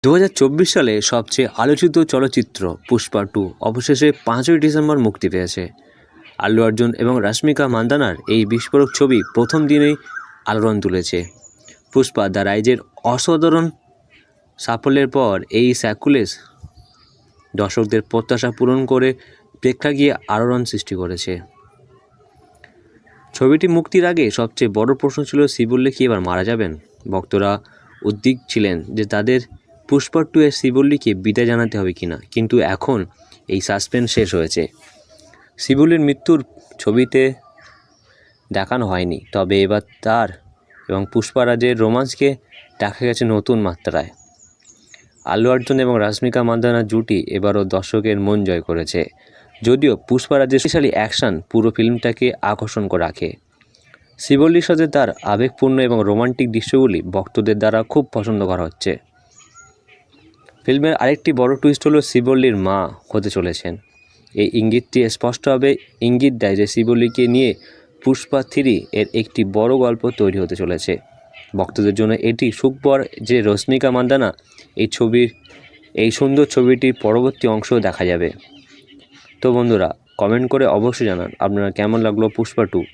2024 সালে সবচেয়ে আলোচিত চলচ্চিত্র পুষ্পা 2 অবশেষে 5ই ডিসেম্বর মুক্তি পেয়েছে। আল্লু অর্জুন এবং রশ্মিকা মান্দানার এই বিস্ফোরক ছবি প্রথম দিনেই আলোড়ন তুলেছে। পুষ্পা দ্য রাইজের অসাধারণ সাফল্যের পর এই স্যাকুলেস দর্শকদের প্রত্যাশা পূরণ করে প্রেক্ষাগৃহে আলোড়ন সৃষ্টি করেছে। ছবিটি মুক্তির আগে সবচেয়ে বড় প্রশ্ন ছিল শ্রীবল্লী কি এবার মারা যাবেন। ভক্তরা উদ্বিগ্ন ছিলেন যে তাদের পুষ্পা 2 এর শ্রীবল্লীকে বিদায় জানাতে হবে কিনা, কিন্তু এখন এই সাসপেন্স শেষ হয়েছে। শ্রীবল্লীর মৃত্যুর ছবিতে দেখানো হয়নি, তবে এবার তার এবং পুষ্পারাজের রোমান্সকে দেখা গেছে নতুন মাত্রায়। আল্লু অর্জুন এবং রশ্মিকা মান্দানার জুটি এবারও দর্শকের মন জয় করেছে, যদিও পুষ্পারাজের স্পেশালি অ্যাকশন পুরো ফিল্মটাকে আকর্ষণ করে রাখে। শ্রীবল্লীর সাথে তার আবেগপূর্ণ এবং রোমান্টিক দৃশ্যগুলি ভক্তদের দ্বারা খুব পছন্দ করা হচ্ছে। ফিল্মের আরেকটি বড় টুইস্ট হলো শ্রীবল্লীর মা হতে চলেছেন। এই ইঙ্গিতটি স্পষ্টভাবে ইঙ্গিত দেয় যে শ্রীবল্লীকে নিয়ে পুষ্পা 3 এর একটি বড় গল্প তৈরি হতে চলেছে। ভক্তদের জন্য এটি সুখবর যে রশ্মিকা মান্দানা এই সুন্দর ছবিটির পরবর্তী অংশ দেখা যাবে। তো বন্ধুরা, কমেন্ট করে অবশ্যই জানান আপনারা কেমন লাগলো পুষ্পা 2।